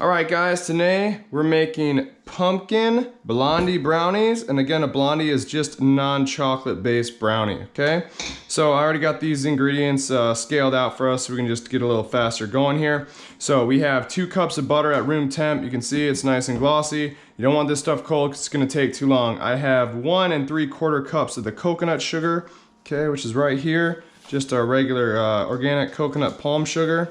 Alright guys, today we're making pumpkin Blondie brownies, and again a Blondie is just non-chocolate based brownie, okay? So I already got these ingredients scaled out for us so we can just get a little faster going here. So we have 2 cups of butter at room temp. You can see it's nice and glossy. You don't want this stuff cold because it's going to take too long. I have 1 3/4 cups of the coconut sugar, okay, which is right here. Just our regular organic coconut palm sugar.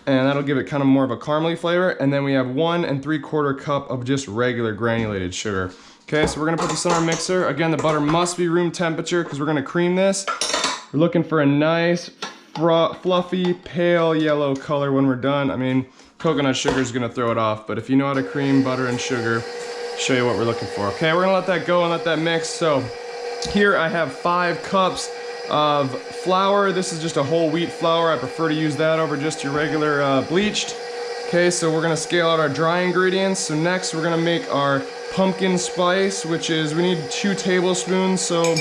And that'll give it kind of more of a caramely flavor. And then we have 1 3/4 cup of just regular granulated sugar. Okay, so we're gonna put this in our mixer. Again, the butter must be room temperature because we're gonna cream this. We're looking for a nice, fluffy, pale yellow color when we're done. I mean, coconut sugar is gonna throw it off, but if you know how to cream butter and sugar, I'll show you what we're looking for. Okay, we're gonna let that go and let that mix. So here I have 5 cups of flour. This is just a whole wheat flour. I prefer to use that over just your regular bleached. Okay, so we're gonna scale out our dry ingredients. So next we're gonna make our pumpkin spice, which is, we need 2 tablespoons. So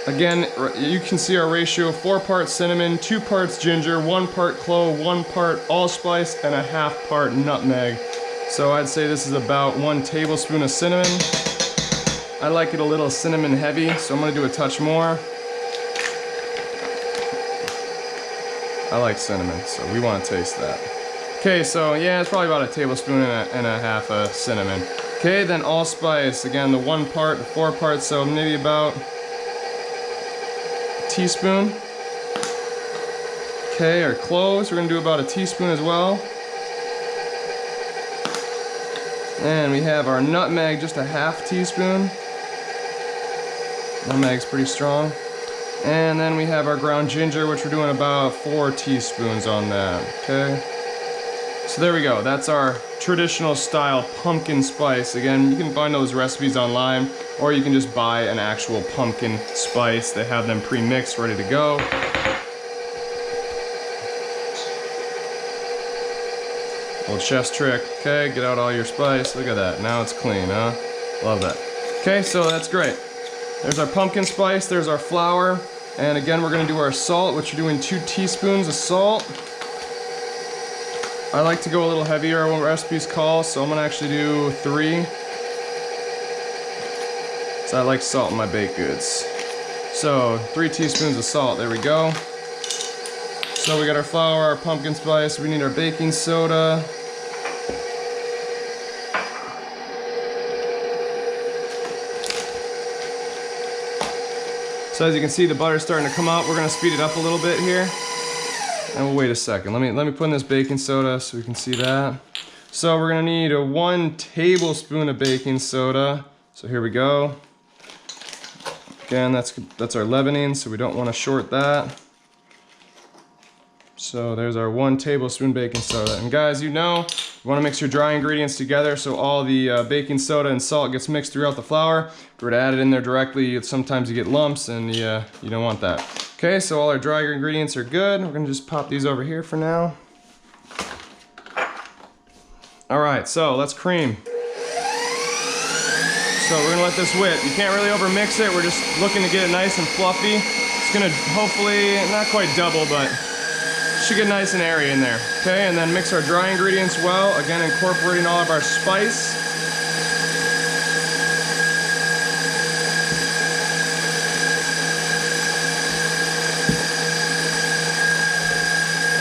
again, you can see our ratio: 4 parts cinnamon, 2 parts ginger, 1 part clove, 1 part allspice, and a 1/2 part nutmeg. So I'd say this is about 1 tablespoon of cinnamon. I like it a little cinnamon heavy, so I'm gonna do a touch more. I like cinnamon, so we want to taste that. Okay, so yeah, it's probably about a tablespoon and a half of cinnamon. Okay, then allspice, again, the 1 part, the 4 parts, so maybe about a teaspoon. Okay, our cloves, we're gonna do about a teaspoon as well. And we have our nutmeg, just a 1/2 teaspoon. Nutmeg's pretty strong. And then we have our ground ginger, which we're doing about 4 teaspoons on that, okay? So there we go, that's our traditional style pumpkin spice. Again, you can find those recipes online, or you can just buy an actual pumpkin spice. They have them pre-mixed, ready to go. Little chef's trick, okay? Get out all your spice, look at that, now it's clean, huh? Love that. Okay, so that's great. There's our pumpkin spice, there's our flour, and again we're going to do our salt, which we're doing 2 teaspoons of salt. I like to go a little heavier on what recipes call, so I'm going to actually do 3. So I like salt in my baked goods. So 3 teaspoons of salt, there we go. So we got our flour, our pumpkin spice, we need our baking soda. So as you can see, the butter's starting to come out. We're gonna speed it up a little bit here. And we'll wait a second. Let me put in this baking soda so we can see that. So we're gonna need a 1 tablespoon of baking soda. So here we go. Again, that's our leavening, so we don't wanna short that. So there's our 1 tablespoon baking soda. And guys, you know, you want to mix your dry ingredients together so all the baking soda and salt gets mixed throughout the flour. If we were to add it in there directly, sometimes you get lumps, and you don't want that. Okay, so all our dry ingredients are good. We're going to just pop these over here for now. Alright, so let's cream. So we're going to let this whip. You can't really overmix it. We're just looking to get it nice and fluffy. It's going to hopefully, not quite double, but should get nice and airy in there. Okay, and then mix our dry ingredients well, again incorporating all of our spice.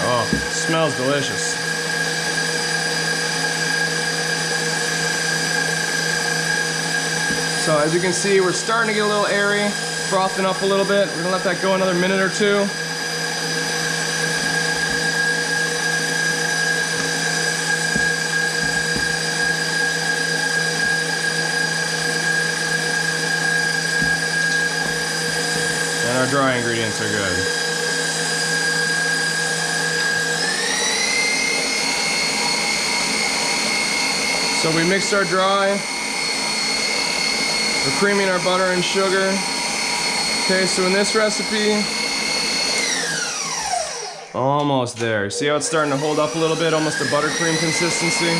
Oh, it smells delicious. So as you can see, we're starting to get a little airy, frothing up a little bit. We're gonna let that go another minute or 2. And our dry ingredients are good. So we mixed our dry. We're creaming our butter and sugar. Okay, so in this recipe, almost there. See how it's starting to hold up a little bit, almost a buttercream consistency?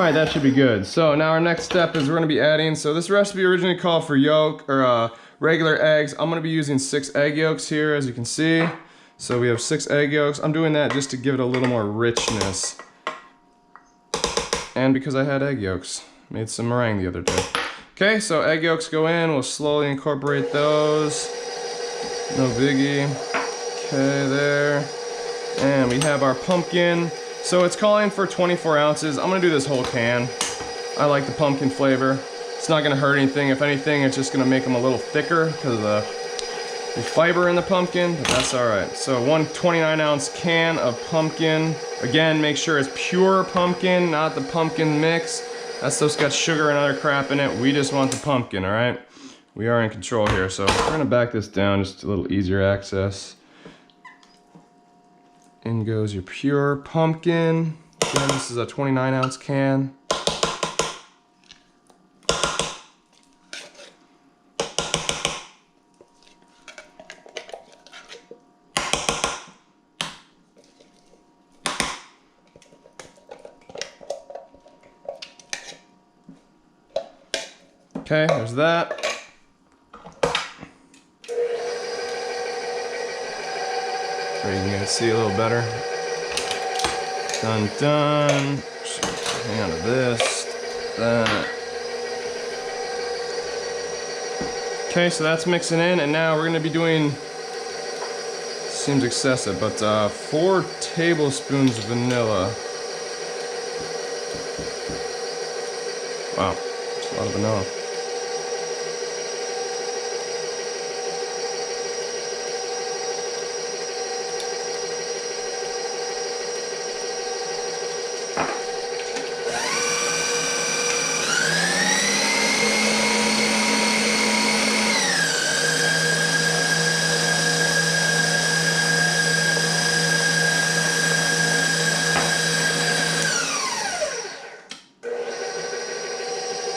right, that should be good. So now our next step is we're gonna be adding, so this recipe originally called for regular eggs. I'm gonna be using 6 egg yolks here, as you can see. So we have 6 egg yolks. I'm doing that just to give it a little more richness. And because I had egg yolks. Made some meringue the other day. Okay, so egg yolks go in. We'll slowly incorporate those. No biggie. Okay, there. And we have our pumpkin. So it's calling for 24 ounces. I'm gonna do this whole can. I like the pumpkin flavor. It's not gonna hurt anything. If anything, it's just gonna make them a little thicker because of the fiber in the pumpkin, but that's all right. So one 29-ounce can of pumpkin. Again, make sure it's pure pumpkin, not the pumpkin mix. That stuff's got sugar and other crap in it. We just want the pumpkin, all right? We are in control here, so we're gonna back this down just a little easier access. In goes your pure pumpkin. Again, this is a 29-ounce can. Okay, there's that. So you can get to see a little better. Done, done. Hand of this, that. Okay, so that's mixing in, and now we're gonna be doing, seems excessive, but 4 tablespoons of vanilla. Wow, that's a lot of vanilla.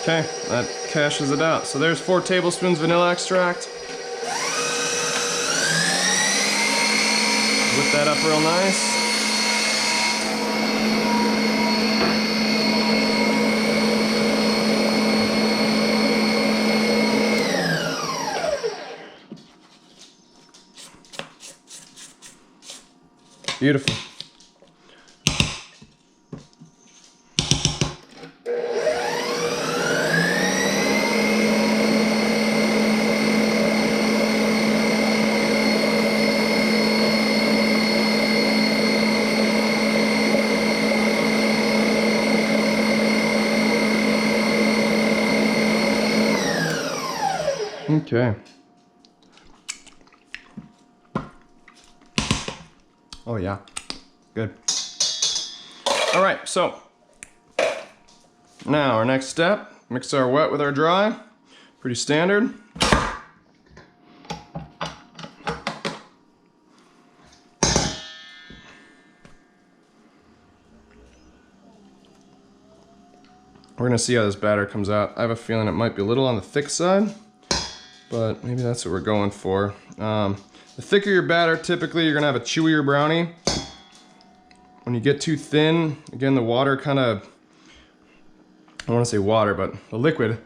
Okay, that cashes it out. So there's 4 tablespoons vanilla extract. Whip that up real nice. Beautiful. Okay. Oh yeah, good. All right, so now our next step, mix our wet with our dry. Pretty standard. We're gonna see how this batter comes out. I have a feeling it might be a little on the thick side, but maybe that's what we're going for. The thicker your batter, typically you're gonna have a chewier brownie. When you get too thin, again, the water kind of, I don't want to say water, but the liquid.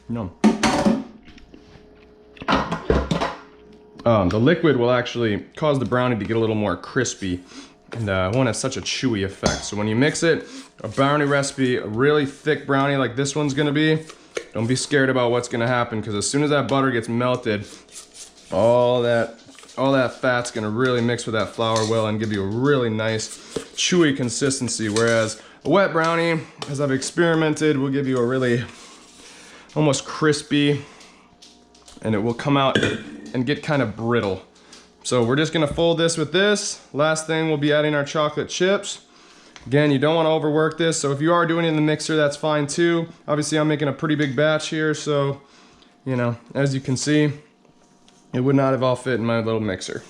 No. The liquid will actually cause the brownie to get a little more crispy, and it won't have such a chewy effect. So when you mix it, a brownie recipe, a really thick brownie like this one's gonna be, don't be scared about what's gonna happen, because as soon as that butter gets melted, all that fat's gonna really mix with that flour well and give you a really nice chewy consistency, whereas a wet brownie, as I've experimented, will give you a really almost crispy, and it will come out and get kind of brittle. So we're just gonna fold this with this. Last thing, we'll be adding our chocolate chips. Again, you don't want to overwork this, so if you are doing it in the mixer, that's fine too. Obviously, I'm making a pretty big batch here, so, you know, as you can see, it would not have all fit in my little mixer.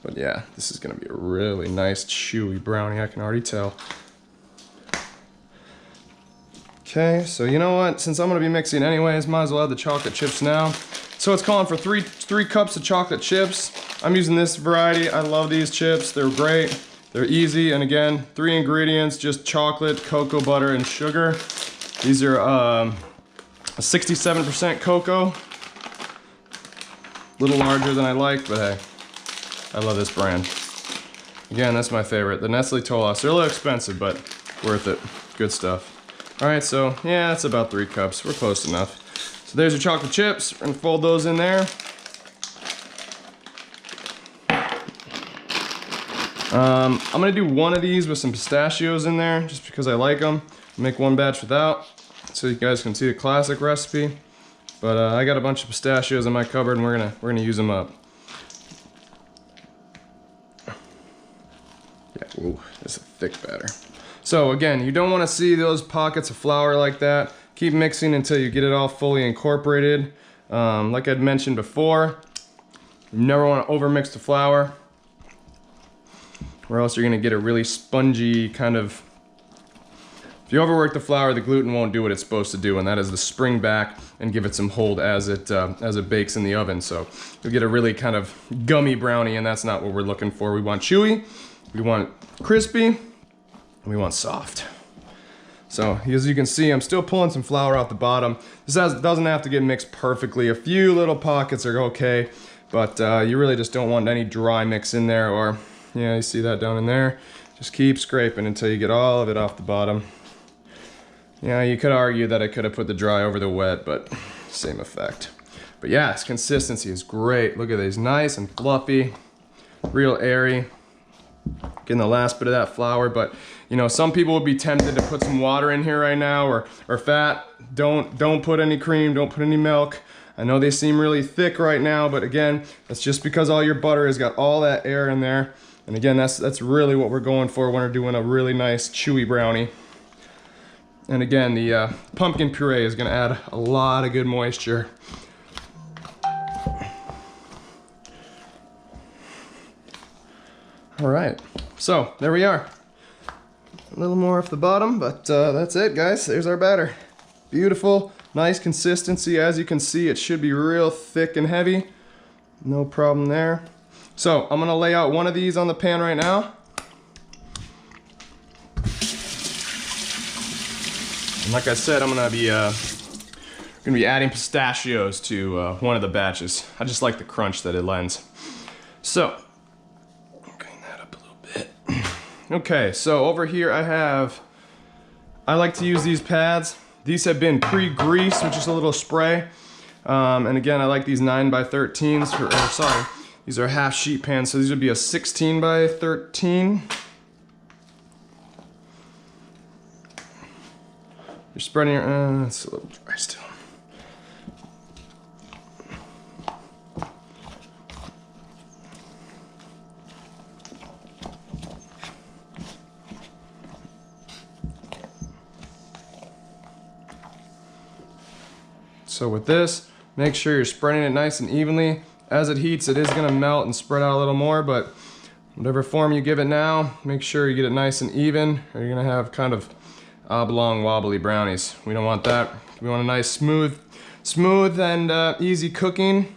But yeah, this is gonna be a really nice, chewy brownie, I can already tell. Okay, so you know what? Since I'm gonna be mixing anyways, might as well add the chocolate chips now. So it's calling for three cups of chocolate chips. I'm using this variety. I love these chips. They're great. They're easy, and again, 3 ingredients, just chocolate, cocoa butter, and sugar. These are 67% cocoa. A little larger than I like, but hey, I love this brand. Again, that's my favorite. The Nestle Tolas. They're a little expensive, but worth it. Good stuff. All right, so yeah, that's about 3 cups. We're close enough. So there's your chocolate chips. We're gonna fold those in there. I'm gonna do one of these with some pistachios in there, just because I like them. Make one batch without, so you guys can see the classic recipe. But I got a bunch of pistachios in my cupboard, and we're gonna use them up. Yeah, ooh, this is a thick batter. So again, you don't want to see those pockets of flour like that. Keep mixing until you get it all fully incorporated. Like I'd mentioned before, you never want to overmix the flour, or else you're gonna get a really spongy kind of... If you overwork the flour, the gluten won't do what it's supposed to do, and that is to spring back and give it some hold as it bakes in the oven. So you'll get a really kind of gummy brownie, and that's not what we're looking for. We want chewy, we want crispy, and we want soft. So as you can see, I'm still pulling some flour out the bottom. This doesn't have to get mixed perfectly. A few little pockets are okay, but you really just don't want any dry mix in there, or yeah, you see that down in there? Just keep scraping until you get all of it off the bottom. Yeah, you could argue that I could have put the dry over the wet, but same effect. But yeah, its consistency is great. Look at these, nice and fluffy, real airy. Getting the last bit of that flour, but you know, some people would be tempted to put some water in here right now, or fat. Don't put any cream, don't put any milk. I know they seem really thick right now, but again, that's just because all your butter has got all that air in there. And again, that's really what we're going for when we're doing a really nice chewy brownie. And again, the pumpkin puree is gonna add a lot of good moisture. All right, so there we are. A little more off the bottom, but that's it, guys. There's our batter. Beautiful, nice consistency. As you can see, it should be real thick and heavy. No problem there. So I'm gonna lay out one of these on the pan right now. And like I said, I'm gonna be adding pistachios to one of the batches. I just like the crunch that it lends. So, clean that up a little bit. Okay, so over here I like to use these pads. These have been pre-greased with just a little spray. And again, I like these 9x13s, these are half sheet pans, so these would be a 16x13. You're spreading your, it's a little dry still. So with this, make sure you're spreading it nice and evenly. As it heats, it is gonna melt and spread out a little more, but whatever form you give it now, make sure you get it nice and even, or you're gonna have kind of oblong, wobbly brownies. We don't want that. We want a nice smooth and easy cooking.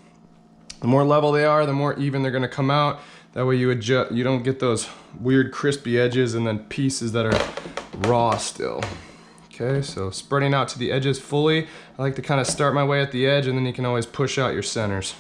The more level they are, the more even they're gonna come out. That way you don't get those weird crispy edges and then pieces that are raw still. Okay, so spreading out to the edges fully. I like to kind of start my way at the edge, and then you can always push out your centers.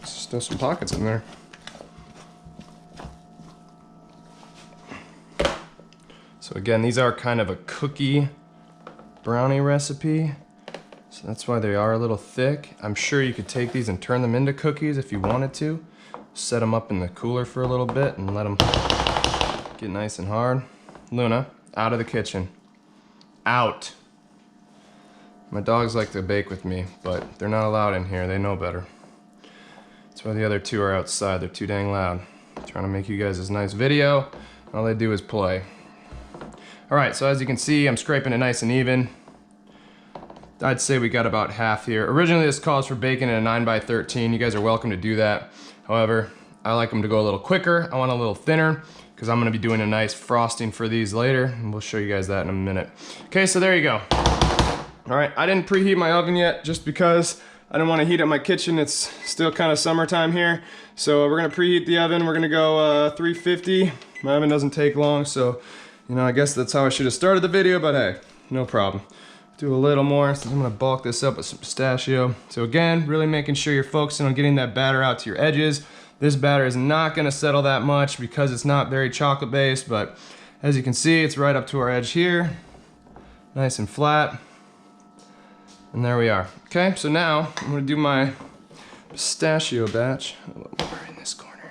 Still some pockets in there. So again, these are kind of a cookie brownie recipe, so that's why they are a little thick. I'm sure you could take these and turn them into cookies if you wanted to. Set them up in the cooler for a little bit and let them get nice and hard. Luna, out of the kitchen. Out. My dogs like to bake with me, but they're not allowed in here. They know better. That's why the other two are outside. They're too dang loud. I'm trying to make you guys this nice video. All they do is play. All right, so as you can see, I'm scraping it nice and even. I'd say we got about half here. Originally this calls for baking in a 9x13. You guys are welcome to do that. However, I like them to go a little quicker. I want a little thinner because I'm gonna be doing a nice frosting for these later, and we'll show you guys that in a minute. Okay, so there you go. All right, I didn't preheat my oven yet just because I didn't want to heat up my kitchen. It's still kind of summertime here. So we're gonna preheat the oven. We're gonna go 350. My oven doesn't take long, so you know, I guess that's how I should have started the video, but hey, no problem. Do a little more, so I'm gonna bulk this up with some pistachio. So again, really making sure you're focusing on getting that batter out to your edges. This batter is not gonna settle that much because it's not very chocolate based, but as you can see, it's right up to our edge here. Nice and flat. And there we are. Okay, so now I'm gonna do my pistachio batch. A little more in this corner.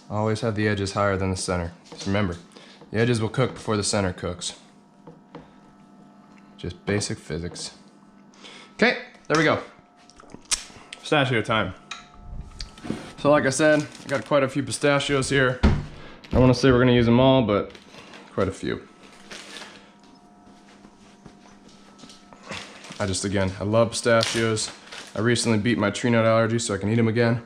Always have the edges higher than the center. Just remember, the edges will cook before the center cooks. Just basic physics. Okay, there we go. Pistachio time. So like I said, I got quite a few pistachios here. I don't want to say we're gonna use them all, but quite a few. Again, I love pistachios. I recently beat my tree nut allergy so I can eat them again.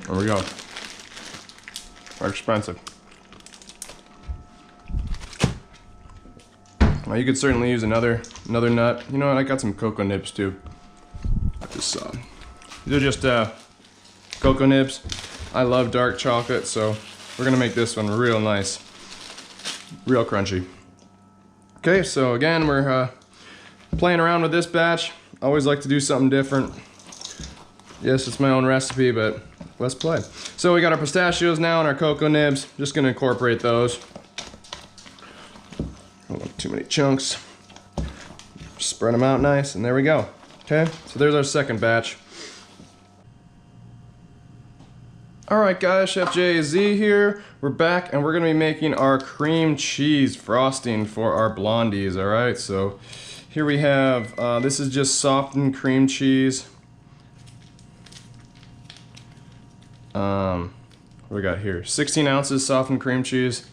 There we go. They're expensive. Well, you could certainly use another nut. You know what? I got some cocoa nibs too. These are just cocoa nibs. I love dark chocolate, so we're gonna make this one real nice, real crunchy. Okay, so again, we're playing around with this batch. I always like to do something different. Yes, it's my own recipe, but let's play. So we got our pistachios now and our cocoa nibs. Just gonna incorporate those. Don't want too many chunks. Spread them out nice, and there we go. Okay, so there's our second batch. All right, guys, Chef Jay-Z here. We're back, and we're gonna be making our cream cheese frosting for our blondies. All right, so here we have. This is just softened cream cheese. What we got here? 16 ounces softened cream cheese.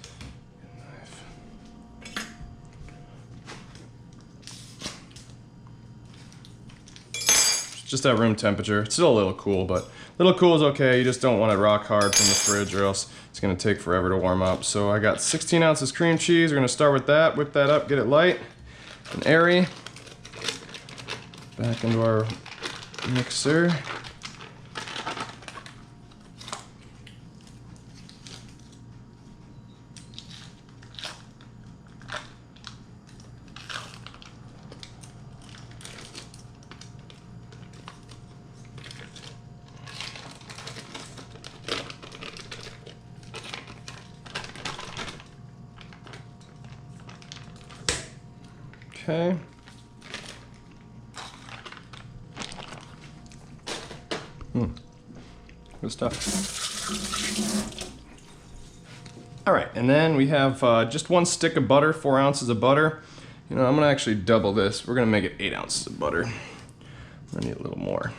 Just at room temperature. It's still a little cool, but a little cool is okay. You just don't want it rock hard from the fridge or else it's gonna take forever to warm up. So I got 16 ounces cream cheese. We're gonna start with that, whip that up, get it light and airy. Back into our mixer. Okay. Good stuff. All right, and then we have just one stick of butter, 4 ounces of butter. You know, I'm gonna actually double this. We're gonna make it 8 ounces of butter. I need a little more.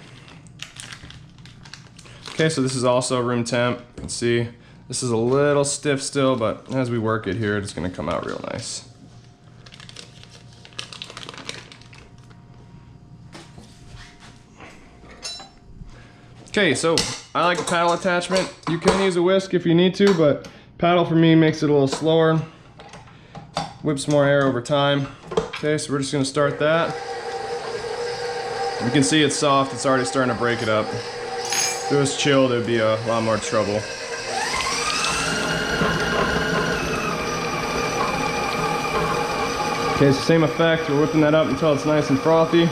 Okay, so this is also room temp. You can see this is a little stiff still, but as we work it here, it's gonna come out real nice. Okay, so I like a paddle attachment. You can use a whisk if you need to, but paddle for me makes it a little slower. Whips more air over time. Okay, so we're just gonna start that. You can see it's soft, it's already starting to break it up. If it was chilled, it would be a lot more trouble. Okay, so same effect, we're whipping that up until it's nice and frothy.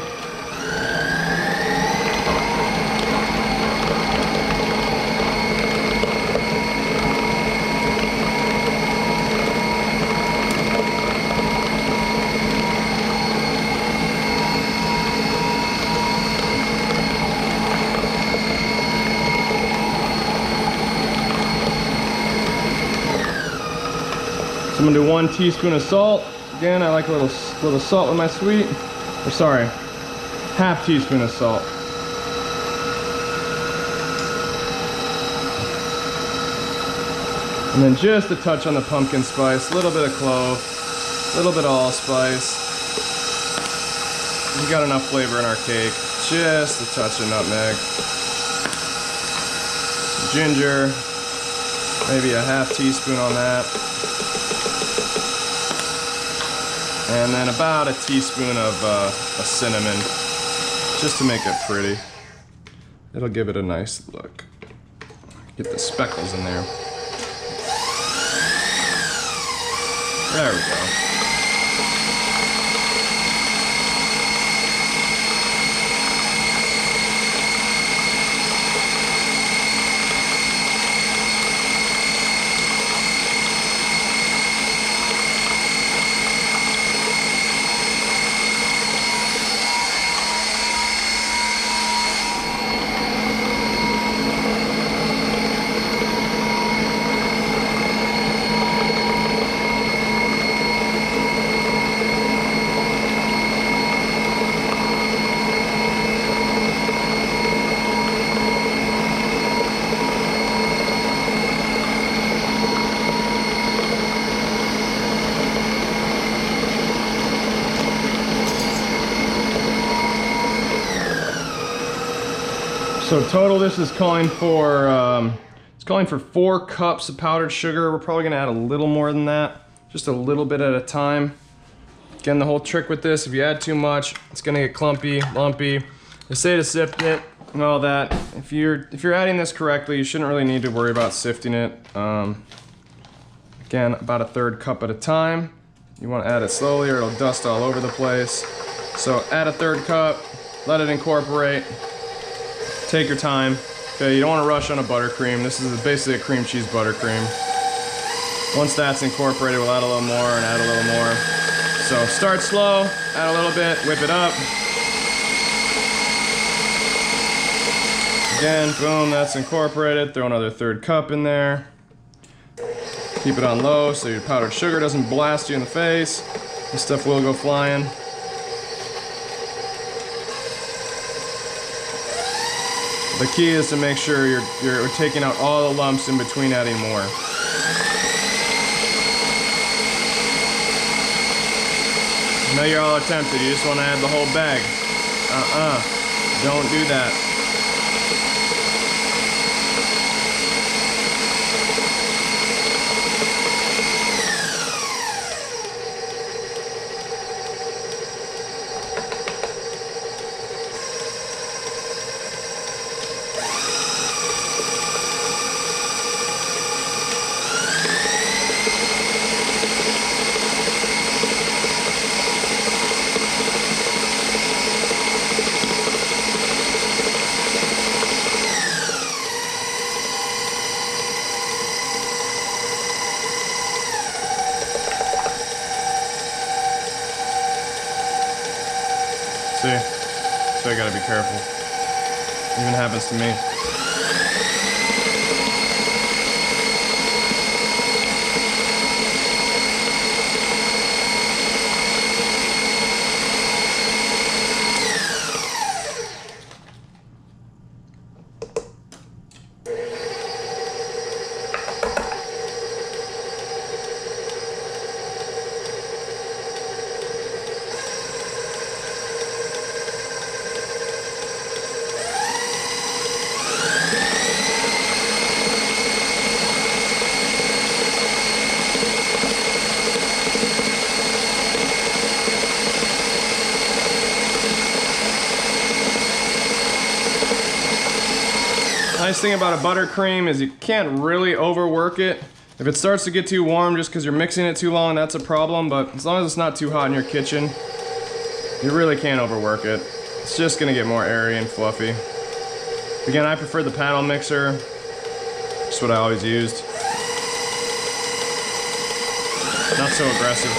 I'm gonna do 1 teaspoon of salt. Again, I like a little salt with my sweet. Or sorry, half teaspoon of salt. And then just a touch on the pumpkin spice, a little bit of clove, a little bit of allspice. We got enough flavor in our cake. Just a touch of nutmeg. Ginger, maybe a half teaspoon on that. And then about a teaspoon of cinnamon, just to make it pretty. It'll give it a nice look. Get the speckles in there. There we go. So total, this is calling for it's calling for 4 cups of powdered sugar. We're probably gonna add a little more than that, just a little bit at a time. Again, the whole trick with this, if you add too much, it's gonna get clumpy, lumpy. They say to sift it and all that. If you're adding this correctly, you shouldn't really need to worry about sifting it. Again, about a 1/3 cup at a time. You want to add it slowly or it'll dust all over the place. So add a 1/3 cup, let it incorporate. Take your time. Okay, you don't want to rush on a buttercream. This is basically a cream cheese buttercream. Once that's incorporated, we'll add a little more and add a little more. So start slow, add a little bit, whip it up. Again, boom, that's incorporated. Throw another 1/3 cup in there. Keep it on low so your powdered sugar doesn't blast you in the face. This stuff will go flying. The key is to make sure you're taking out all the lumps in between adding more. I know you're all tempted, you just want to add the whole bag. Don't do that. See? So I gotta be careful. Even happens to me. Nice thing about a buttercream is you can't really overwork it. If it starts to get too warm just because you're mixing it too long, that's a problem, but as long as it's not too hot in your kitchen, you really can't overwork it. It's just gonna get more airy and fluffy. Again, I prefer the paddle mixer. Just what I always used. Not so aggressive.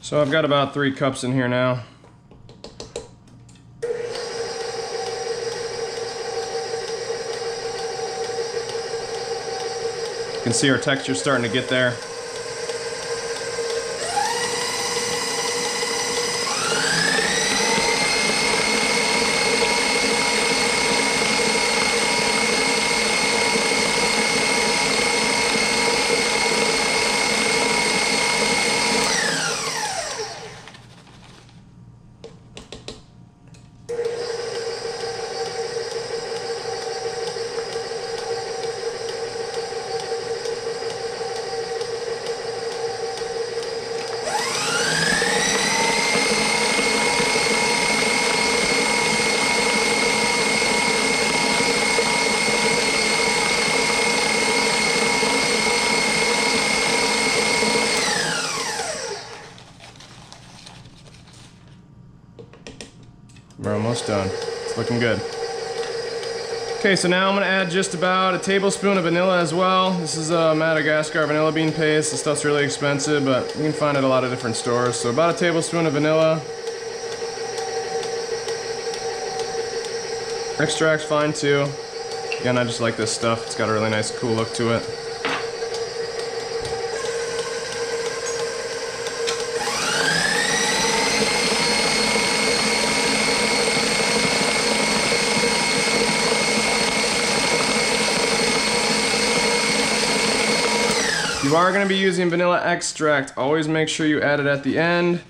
So I've got about 3 cups in here now. can see our texture starting to get there. We're almost done. It's looking good. Okay, so now I'm gonna add just about a tablespoon of vanilla as well. This is a Madagascar vanilla bean paste. This stuff's really expensive, but you can find it at a lot of different stores. So about a tablespoon of vanilla. Extract's fine too. Again, I just like this stuff. It's got a really nice cool look to it. If you are going to be using vanilla extract, always make sure you add it at the end.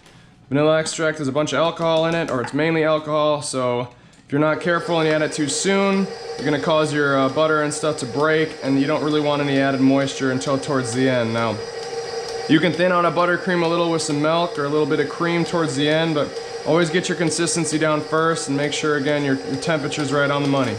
Vanilla extract has a bunch of alcohol in it, or it's mainly alcohol, so if you're not careful and you add it too soon, you're going to cause your butter and stuff to break, and you don't really want any added moisture until towards the end. Now, you can thin out a buttercream a little with some milk or a little bit of cream towards the end, but always get your consistency down first and make sure, again, your temperature's right on the money.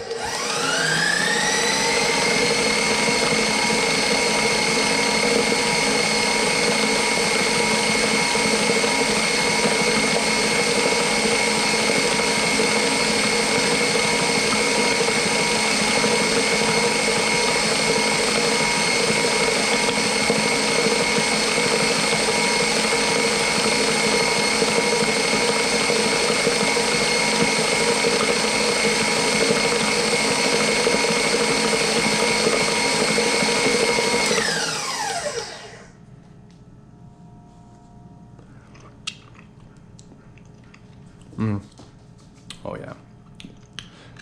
Oh yeah.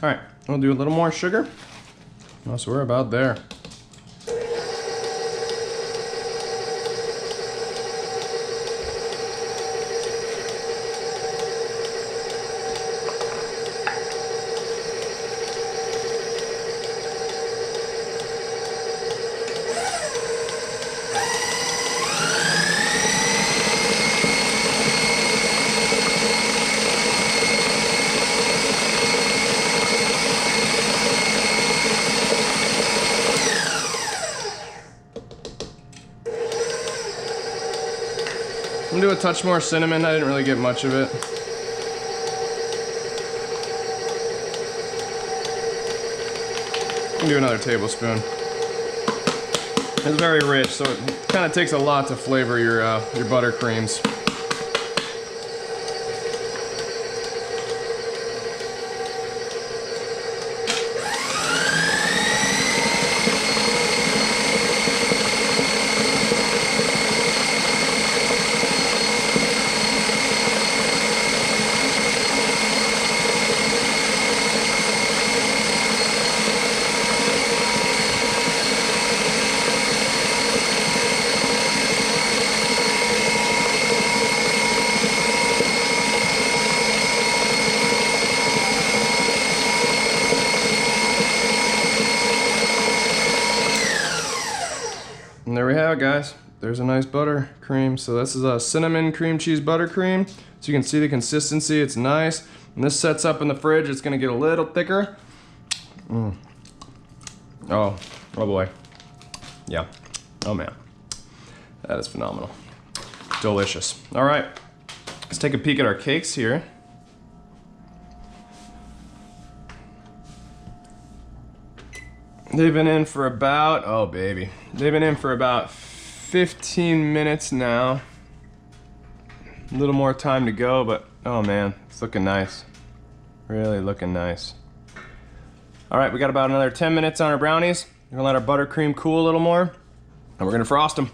All right, we'll do a little more sugar. Oh, so we're about there. I'm gonna do a touch more cinnamon. I didn't really get much of it. I'm gonna do another tablespoon. It's very rich, so it kind of takes a lot to flavor your buttercreams. And there we have it, guys. There's a nice buttercream. So this is a cinnamon cream cheese buttercream. So you can see the consistency, it's nice. And this sets up in the fridge, it's gonna get a little thicker. Oh boy. Yeah, oh man. That is phenomenal. Delicious. All right, let's take a peek at our cakes here. They've been in for about, oh baby, they've been in for about 15 minutes now. A little more time to go, but oh man, it's looking nice. Really looking nice. All right, we got about another 10 minutes on our brownies. We're gonna let our buttercream cool a little more. And we're gonna frost them.